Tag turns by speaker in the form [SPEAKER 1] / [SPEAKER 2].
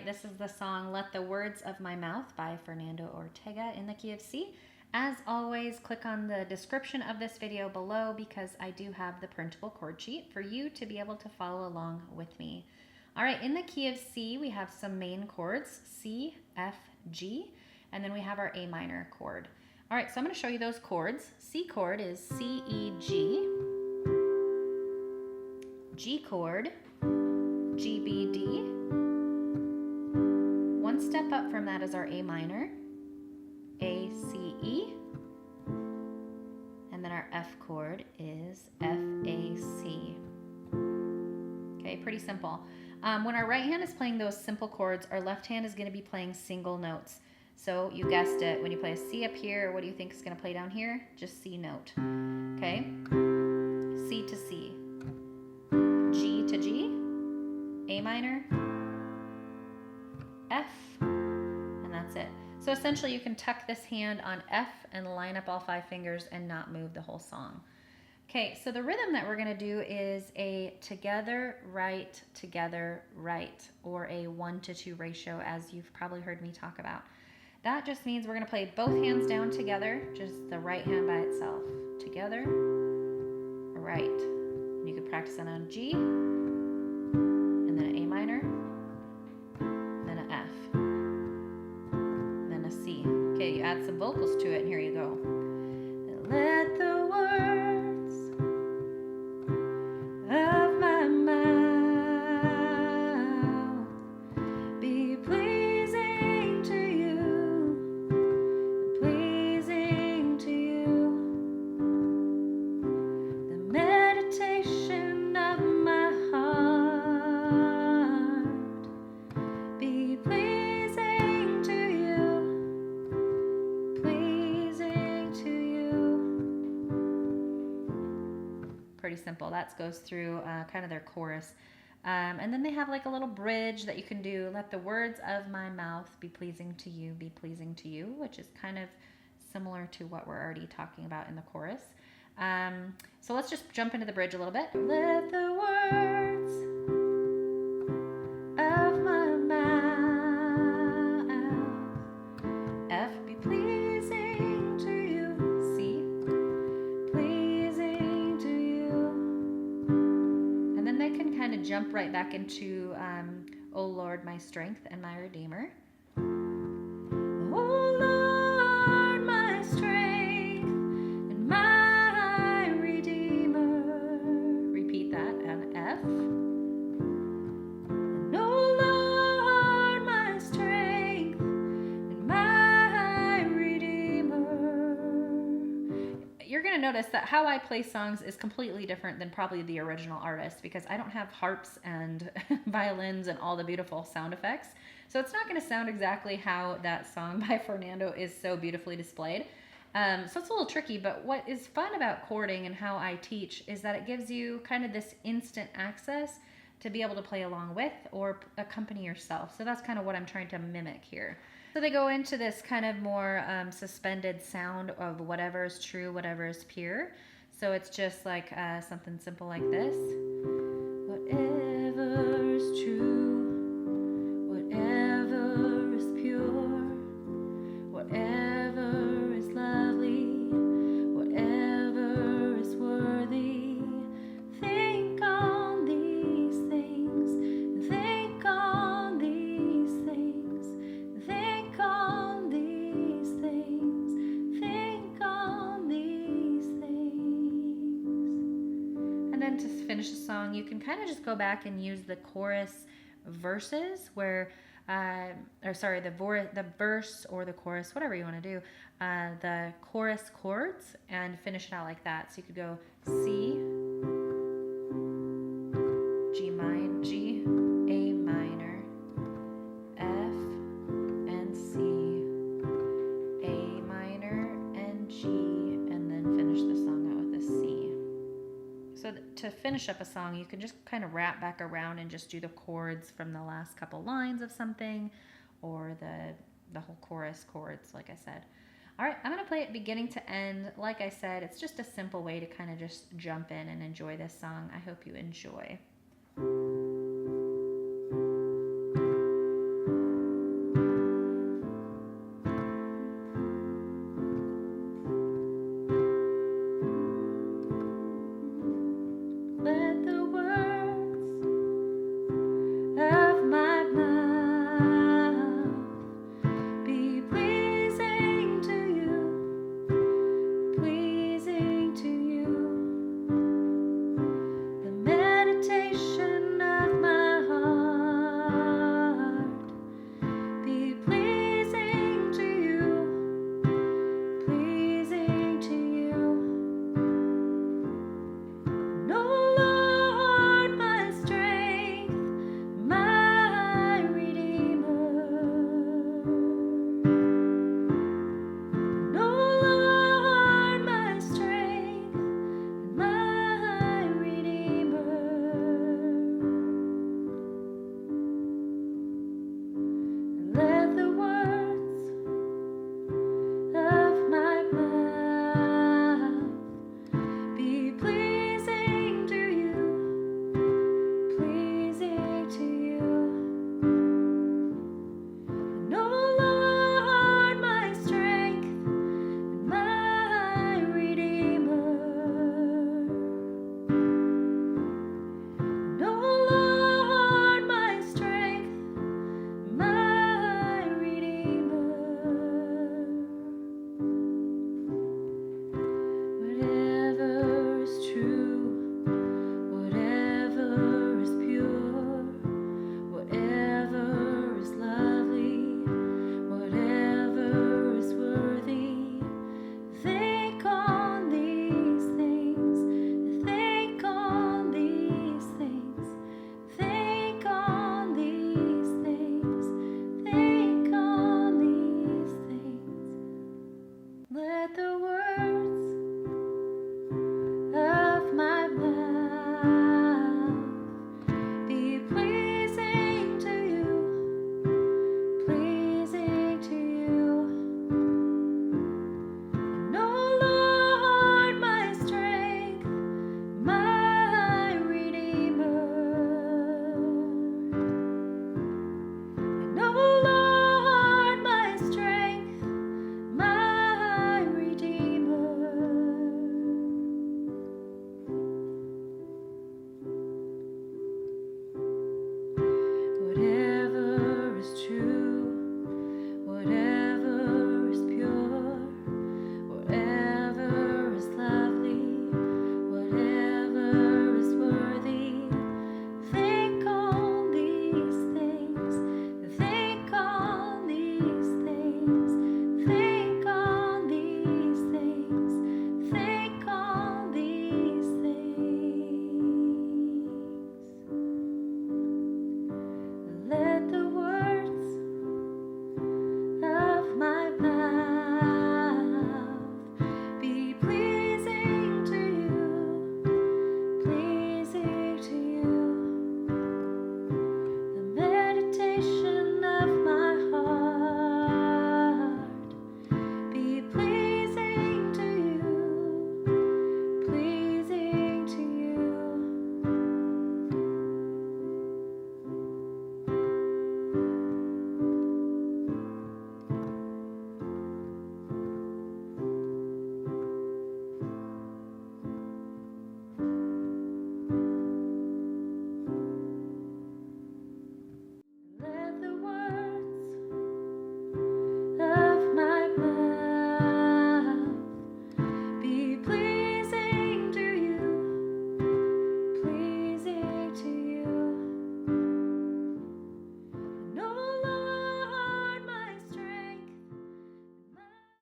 [SPEAKER 1] This is the song Let the Words of My Mouth by Fernando Ortega in the key of C. As always, click on the description of this video below because I do have the printable chord sheet for you to be able to follow along with me. All right, in the key of C, we have some main chords, C, F, G, and then we have our A minor chord. All right, so I'm going to show you those chords. C chord is C, E, G. G chord, G, B, D. One step up from that is our A minor, A, C, E. And then our F chord is F, A, C. Okay, pretty simple. When our right hand is playing those simple chords, our left hand is going to be playing single notes. So you guessed it, when you play a C up here, what do you think is going to play down here? Just C note. Okay? C to C. G to G. A minor. F. And that's it. So essentially you can tuck this hand on F and line up all 5 fingers and not move the whole song. Okay, so the rhythm that we're going to do is a together, right, or a 1-to-2 ratio, as you've probably heard me talk about. That just means we're going to play both hands down together, just the right hand by itself. Together, right. You could practice that on G, and then an A minor, then an F, then a C. Okay, you add some vocals to it, and here you go. Let the words of my mouth be pleasing to you, pleasing to you. The meditation of my heart be pleasing to you, pleasing to you. Pretty simple. That goes through kind of their chorus. And then they have like a little bridge that you can do. Let the words of my mouth be pleasing to you, which is kind of similar to what we're already talking about in the chorus. So let's just jump into the bridge a little bit. Let the words of my mouth, F, be pleasing to you, C, pleasing to you. And then they can kind of jump right back into O Lord, my strength and my redeemer. Oh Lord, my strength and my redeemer. Repeat that on F. And oh Lord, my strength and my redeemer. You're going to notice that how I play songs is completely different than probably the original artist because I don't have harps and violins and all the beautiful sound effects. So it's not going to sound exactly how that song by Fernando is so beautifully displayed. So it's a little tricky, but what is fun about chording and how I teach is that it gives you kind of this instant access to be able to play along with or accompany yourself. So that's kind of what I'm trying to mimic here. So they go into this kind of more suspended sound of whatever is true, whatever is pure. So it's just like something simple like this. Whatever is true, whatever is pure, whatever is lovely, whatever is worthy, think on these things, think on these things, think on these things, think on these things. And then to finish the song, you can kind of just go back and use the chorus verses where the verse or the chorus, whatever you want to do, the chorus chords and finish it out like that. So you could go C, G, A minor, F, and C, A minor, and G, and then finish the song out with a C. So to finish up a song, you can just kind of wrap back around and just do the chords from the last couple lines of something or the whole chorus chords, like I said. All right, I'm going to play it beginning to end. Like I said, it's just a simple way to kind of just jump in and enjoy this song. I hope you enjoy.